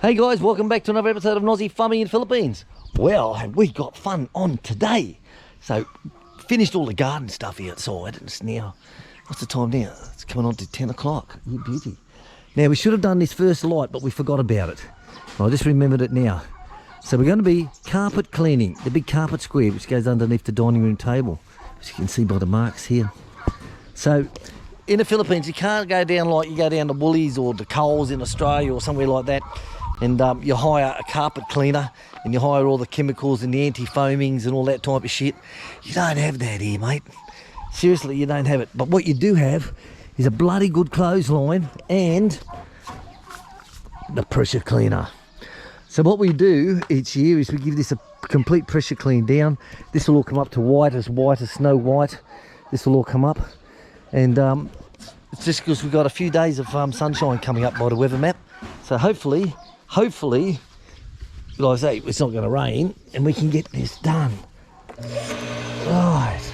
Hey guys, welcome back to another episode of Nosy Farming in Philippines. Well, have we got fun on today? So, finished all the garden stuff outside. It's now, what's the time now? It's coming on to 10 o'clock. You beauty. Now, we should have done this first light, but we forgot about it. I just remembered it now. So we're going to be carpet cleaning, the big carpet square which goes underneath the dining room table, as you can see by the marks here. So, in the Philippines, you can't go down like you go down to Woolies or the Coles in Australia or somewhere like that. And you hire a carpet cleaner and you hire all the chemicals and the anti-foamings and all that type of shit. You don't have that here, mate. Seriously, you don't have it. But what you do have is a bloody good clothesline and the pressure cleaner. So what we do each year is we give this a complete pressure clean down. This will all come up to white as Snow White. This will all come up. And it's just because we've got a few days of sunshine coming up by the weather map. So hopefully, like I say, it's not going to rain and we can get this done. Right.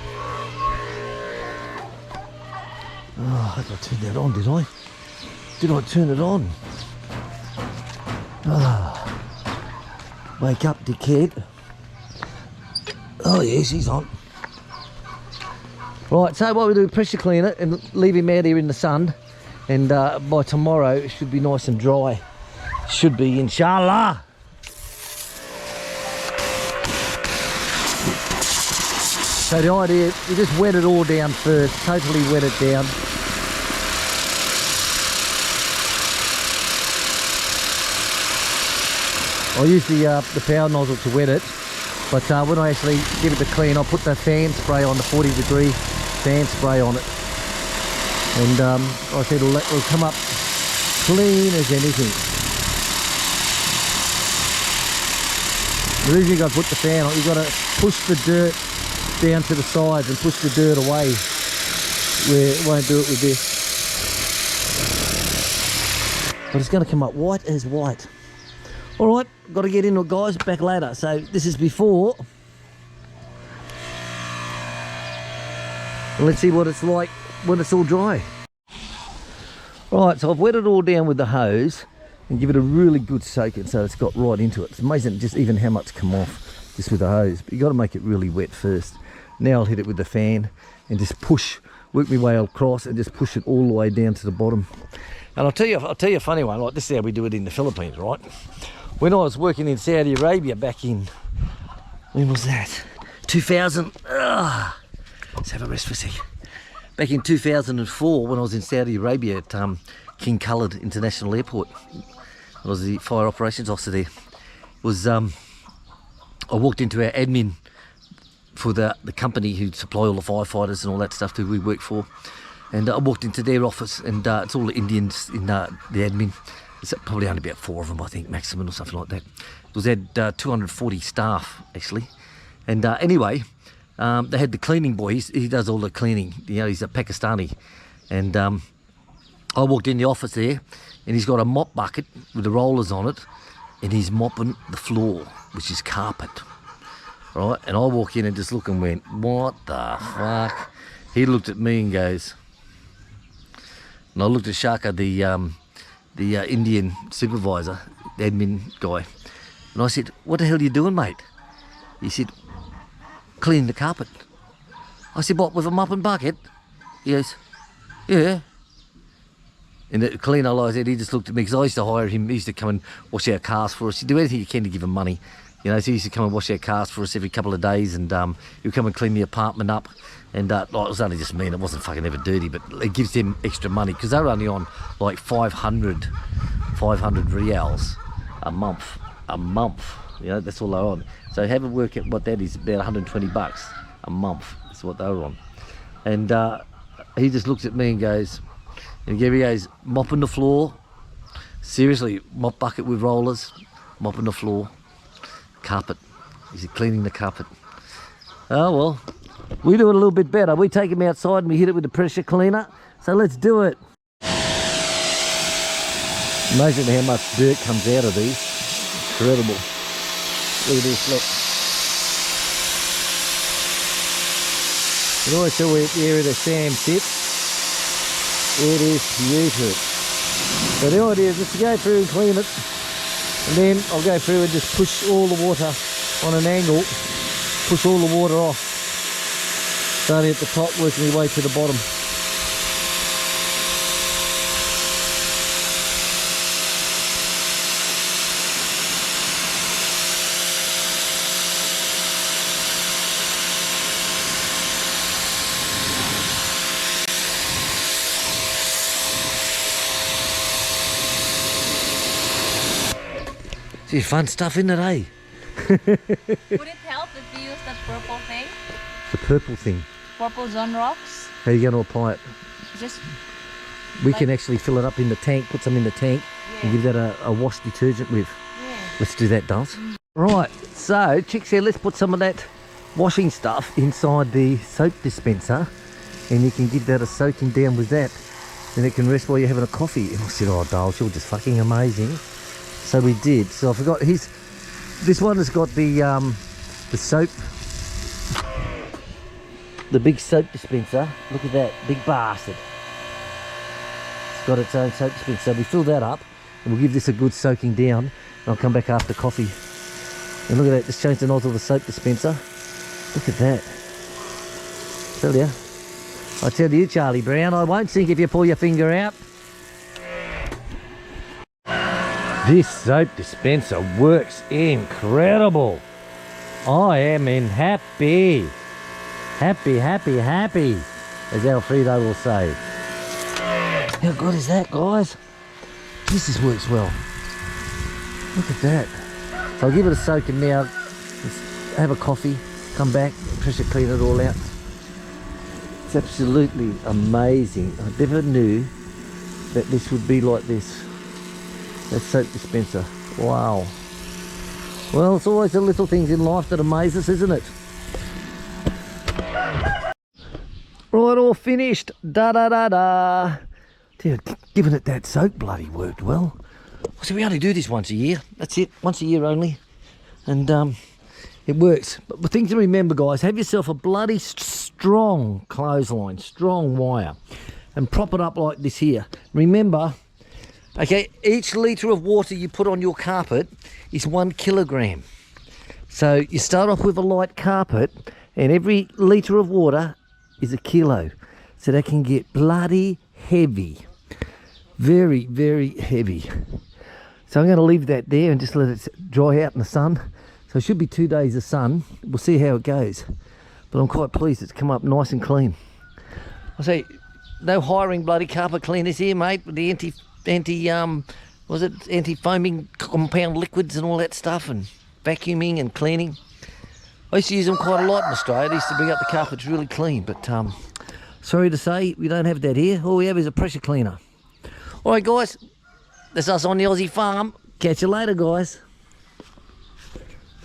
Oh, I did I turn that on, did I? Did I turn it on? Ah. Wake up, dickhead. Oh yes, he's on. Right, so what we do, pressure clean it and leave him out here in the sun. And by tomorrow, it should be nice and dry. Should be, inshallah. So the idea, you just wet it all down first, totally wet it down. I'll use the power nozzle to wet it, but when I actually give it the clean, I'll put the fan spray on, the 40-degree fan spray on it. And like I said, it'll come up clean as anything. The reason you've got to put the fan on, you've got to push the dirt down to the sides and push the dirt away, where it won't do it with this. But it's going to come up white as white. Alright, got to get into it, guys, back later. So this is before. Let's see what it's like when it's all dry. Right, so I've wet it all down with the hose and give it a really good soaking so it's got right into it. It's amazing just even how much come off just with the hose, but you got to make it really wet first. Now I'll hit it with the fan and just push, work my way across and just push it all the way down to the bottom. And I'll tell you a funny one, like this is how we do it in the Philippines, right? When I was working in Saudi Arabia back in, when was that? 2000, let's have a rest for a sec. Back in 2004, when I was in Saudi Arabia at King Khalid International Airport, I was the fire operations officer there. I walked into our admin for the company who supply all the firefighters and all that stuff that we work for, and I walked into their office, and it's all the Indians in the admin. It's probably only about 4 of them, I think, maximum, or something like that. It was had 240 staff actually, and anyway. They had the cleaning boy, he does all the cleaning, you know, he's a Pakistani. And I walked in the office there and he's got a mop bucket with the rollers on it and he's mopping the floor, which is carpet, right? And I walk in and just look and went, what the fuck? He looked at me and goes, and I looked at Shaka, the Indian supervisor, the admin guy, and I said, what the hell are you doing, mate? He said, clean the carpet. I said, what, with a mop and bucket? He goes, yeah. And the cleaner, like I said, he just looked at me, because I used to hire him. He used to come and wash our cars for us. He'd do anything he can to give him money. You know, so he used to come and wash our cars for us every couple of days, and he'd come and clean the apartment up. And like, it was only just me, and it wasn't fucking ever dirty, but it gives them extra money, because they were only on like 500 reals a month. You know, that's all they're on. So have a work at what that is, about 120 bucks a month. That's what they were on. And he just looks at me and goes, mopping the floor. Seriously, mop bucket with rollers, mopping the floor. Carpet. He's cleaning the carpet. Oh well, we do it a little bit better. We take him outside and we hit it with the pressure cleaner. So let's do it. Amazing how much dirt comes out of these. Incredible. Look at this, look. You know, so where the area the sand sits, it is beautiful. So the idea is just to go through and clean it And then I'll go through and just push all the water on an angle, push all the water off, starting at the top, working my way to the bottom. It's fun stuff, isn't it, eh? Would it help if you use that purple thing? The purple thing. Purple zone rocks? How are you going to apply it? Just... We can actually fill it up in the tank, put some in the tank, and give that a wash detergent with. Yeah. Let's do that, dolls. Right, so, chicks here, let's put some of that washing stuff inside the soap dispenser, and you can give that a soaking down with that. Then it can rest while you're having a coffee. And I said, oh, dolls, you're just fucking amazing. So we did. So I forgot this one has got the soap, the big soap dispenser. Look at that big bastard. It's got its own soap dispenser. So we fill that up and we'll give this a good soaking down, and I'll come back after coffee. And look at that, just change the nozzle of the soap dispenser. Look at that. I tell you, Charlie Brown, I won't sink if you pull your finger out. This soap dispenser works incredible. I am happy. Happy, happy, happy, as Alfredo will say. How good is that, guys? This works well. Look at that. So I'll give it a soaking now. Let's have a coffee, come back, pressure clean it all out. It's absolutely amazing. I never knew that this would be like this. That soap dispenser. Wow. Well, it's always the little things in life that amaze us, isn't it? Right, all finished. Da-da-da-da. Dude, giving it that soap bloody worked well. So we only do this once a year. That's it. Once a year only. And it works. But the thing to remember, guys, have yourself a bloody strong clothesline, strong wire, and prop it up like this here. Remember, okay, each litre of water you put on your carpet is 1 kilogram. So you start off with a light carpet, and every litre of water is 1 kilo. So that can get bloody heavy. Very, very heavy. So I'm going to leave that there and just let it dry out in the sun. So it should be 2 days of sun. We'll see how it goes. But I'm quite pleased it's come up nice and clean. I say, no hiring bloody carpet cleaners here, mate, with the anti-foaming compound liquids and all that stuff, and vacuuming and cleaning. I used to use them quite a lot in Australia. They used to bring up the carpets really clean, but sorry to say, we don't have that here. All we have is a pressure cleaner. All right, guys, that's us on the Aussie farm. Catch you later, guys.